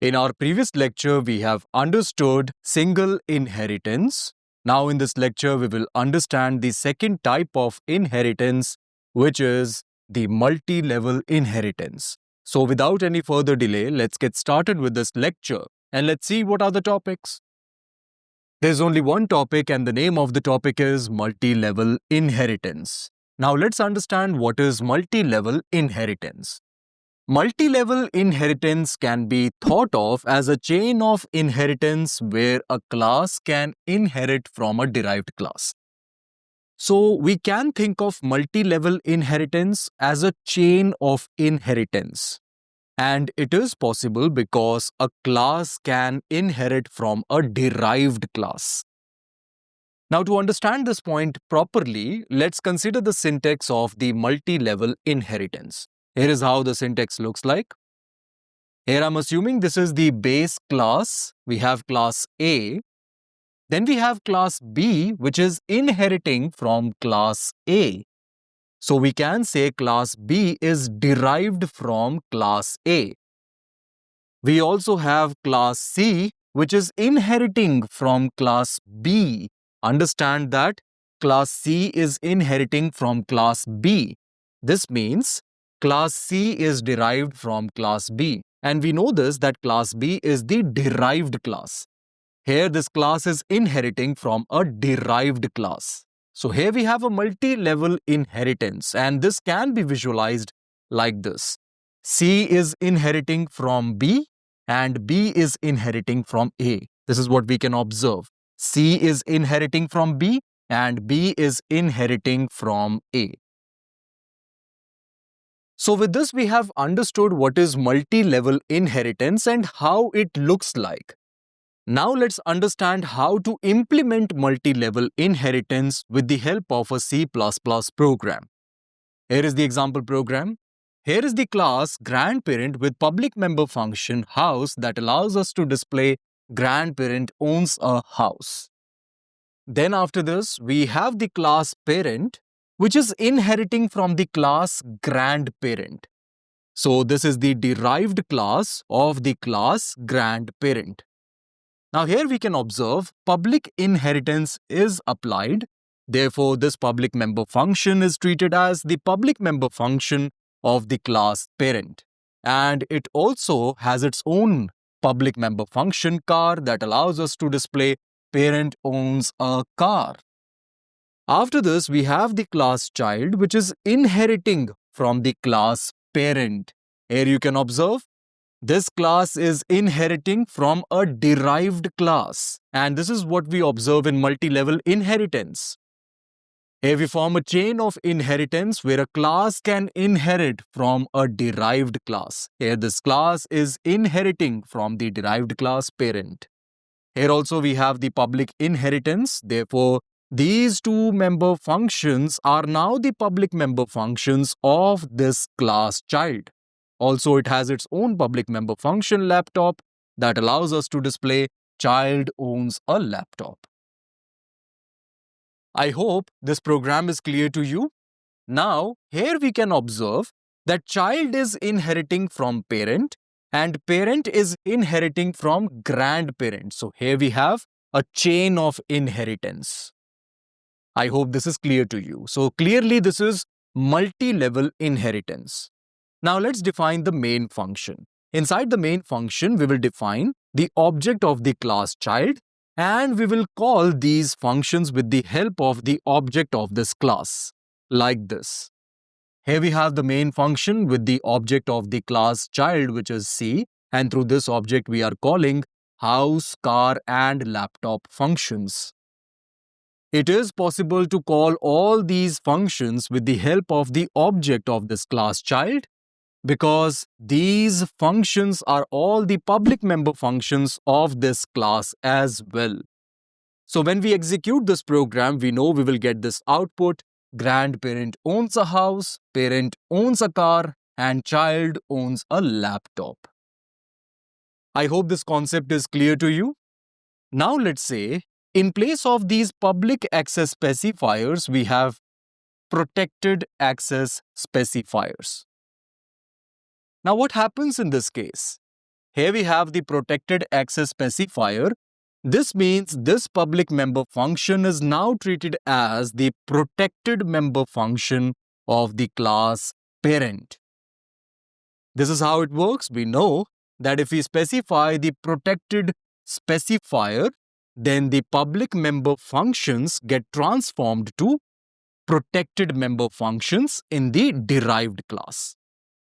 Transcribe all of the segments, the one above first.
In our previous lecture, we have understood single inheritance. Now in this lecture, we will understand the second type of inheritance, which is the multi-level inheritance. So without any further delay, let's get started with this lecture and let's see what are the topics. There's only one topic and the name of the topic is multi-level inheritance. Now let's understand what is multi-level inheritance. Multi-level inheritance can be thought of as a chain of inheritance where a class can inherit from a derived class. So we can think of multi-level inheritance as a chain of inheritance. And it is possible because a class can inherit from a derived class. Now, to understand this point properly, let's consider the syntax of the multi-level inheritance. Here is how the syntax looks like. Here I'm assuming this is the base class. We have class A. Then we have class B, which is inheriting from class A. So we can say class B is derived from class A. We also have class C, which is inheriting from class B. Understand that class C is inheriting from class B. This means class C is derived from class B. And we know this that class B is the derived class. Here this class is inheriting from a derived class. So here we have a multi-level inheritance and this can be visualized like this. C is inheriting from B and B is inheriting from A. This is what we can observe. C is inheriting from B and B is inheriting from A. So with this we have understood what is multi-level inheritance and how it looks like. Now let's understand how to implement multi-level inheritance with the help of a C++ program. Here is the example program. Here is the class grandparent with public member function house that allows us to display grandparent owns a house. Then after this, we have the class parent, which is inheriting from the class grandparent. So this is the derived class of the class grandparent. Now here we can observe public inheritance is applied. Therefore, this public member function is treated as the public member function of the class parent. And it also has its own public member function car that allows us to display parent owns a car. After this, we have the class child, which is inheriting from the class parent. Here you can observe this class is inheriting from a derived class, and this is what we observe in multi-level inheritance. Here we form a chain of inheritance where a class can inherit from a derived class. Here this class is inheriting from the derived class parent. Here also we have the public inheritance. Therefore, these two member functions are now the public member functions of this class child. Also, it has its own public member function laptop that allows us to display child owns a laptop. I hope this program is clear to you. Now, here we can observe that child is inheriting from parent and parent is inheriting from grandparent. So, here we have a chain of inheritance. I hope this is clear to you. So, clearly this is multi-level inheritance. Now let's define the main function. Inside the main function, we will define the object of the class child and we will call these functions with the help of the object of this class, like this. Here we have the main function with the object of the class child, which is C, and through this object we are calling house, car and laptop functions. It is possible to call all these functions with the help of the object of this class child, because these functions are all the public member functions of this class as well. So when we execute this program, we know we will get this output: grandparent owns a house, parent owns a car, and child owns a laptop. I hope this concept is clear to you. Now let's say, in place of these public access specifiers, we have protected access specifiers. Now what happens in this case? Here we have the protected access specifier. This means this public member function is now treated as the protected member function of the class parent. This is how it works. We know that if we specify the protected specifier, then the public member functions get transformed to protected member functions in the derived class.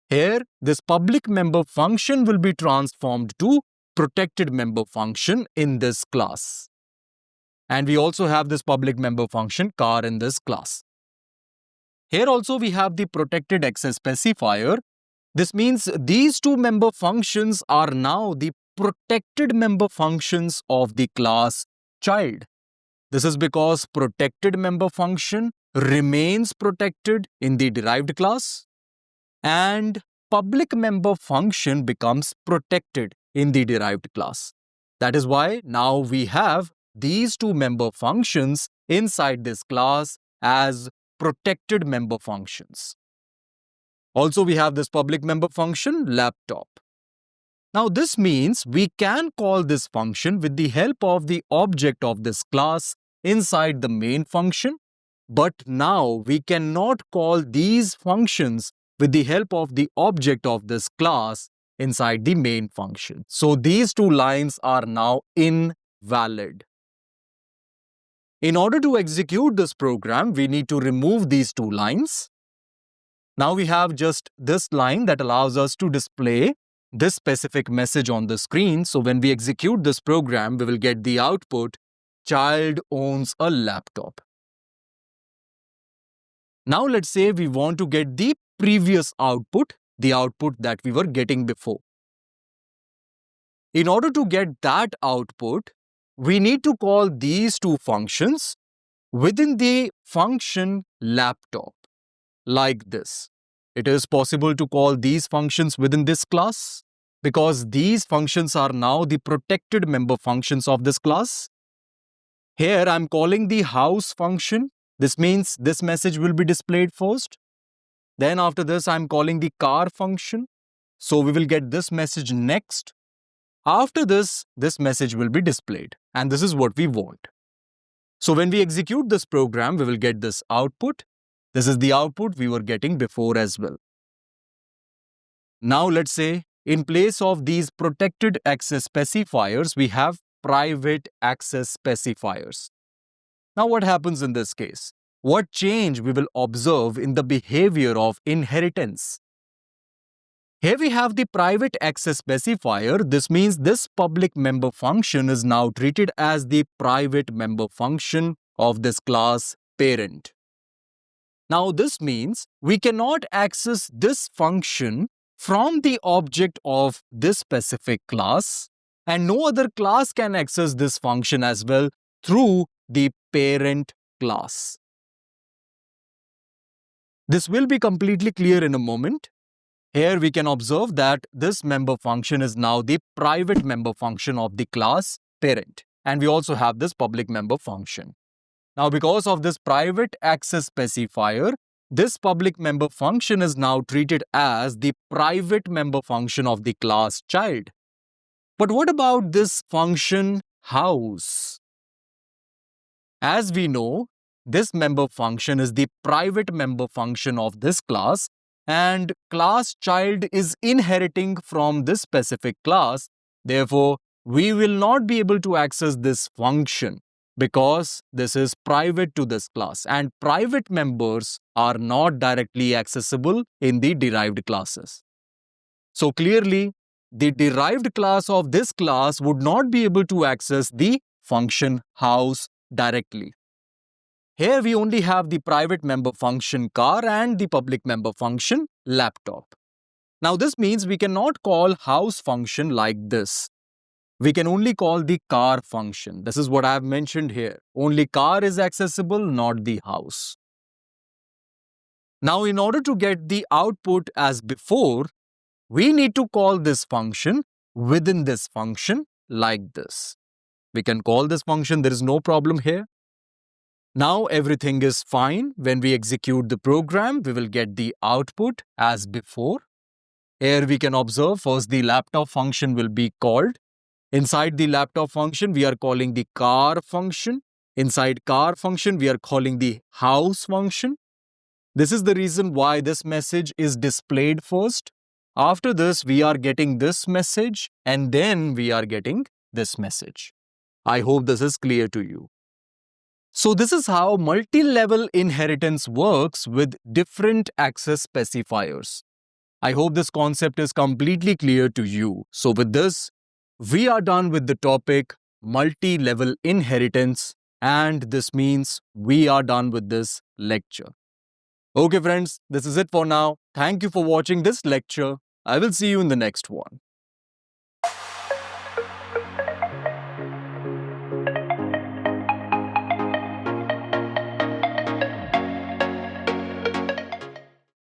Here, this public member function will be transformed to protected member function in this class. And we also have this public member function car in this class. Here also we have the protected access specifier. This means these two member functions are now the protected member functions of the class child. This is because protected member function remains protected in the derived class and public member function becomes protected in the derived class. That is why now we have these two member functions inside this class as protected member functions. Also, we have this public member function laptop. Now, this means we can call this function with the help of the object of this class inside the main function, but now we cannot call these functions with the help of the object of this class inside the main function. So, these two lines are now invalid. In order to execute this program, we need to remove these two lines. Now we have just this line that allows us to display this specific message on the screen. So when we execute this program, we will get the output, child owns a laptop. Now let's say we want to get the previous output, the output that we were getting before. In order to get that output, we need to call these two functions within the function laptop. Like this. It is possible to call these functions within this class because these functions are now the protected member functions of this class. Here I'm calling the house function. This means this message will be displayed first. Then after this I'm calling the car function. So we will get this message next. After this message will be displayed and this is what we want. So when we execute this program, we will get this output. This is the output we were getting before as well. Now let's say in place of these protected access specifiers, we have private access specifiers. Now what happens in this case? What change we will observe in the behavior of inheritance? Here we have the private access specifier. This means this public member function is now treated as the private member function of this class parent. Now this means we cannot access this function from the object of this specific class and no other class can access this function as well through the parent class. This will be completely clear in a moment. Here we can observe that this member function is now the private member function of the class parent and we also have this public member function. Now, because of this private access specifier, this public member function is now treated as the private member function of the class child. But what about this function house? As we know, this member function is the private member function of this class and class child is inheriting from this specific class. Therefore, we will not be able to access this function because this is private to this class and private members are not directly accessible in the derived classes. So clearly, the derived class of this class would not be able to access the function house directly. Here we only have the private member function car and the public member function laptop. Now this means we cannot call house function like this. We can only call the car function. This is what I have mentioned here. Only car is accessible, not the house. Now, in order to get the output as before, we need to call this function within this function like this. We can call this function, there is no problem here. Now, everything is fine. When we execute the program, we will get the output as before. Here we can observe first the laptop function will be called. Inside the laptop function, we are calling the car function. Inside car function, we are calling the house function. This is the reason why this message is displayed first. After this, we are getting this message and then we are getting this message. I hope this is clear to you. So this is how multi-level inheritance works with different access specifiers. I hope this concept is completely clear to you. So with this, we are done with the topic multi-level inheritance, and this means we are done with this lecture. Okay friends, this is it for now. Thank you for watching this lecture. I will see you in the next one.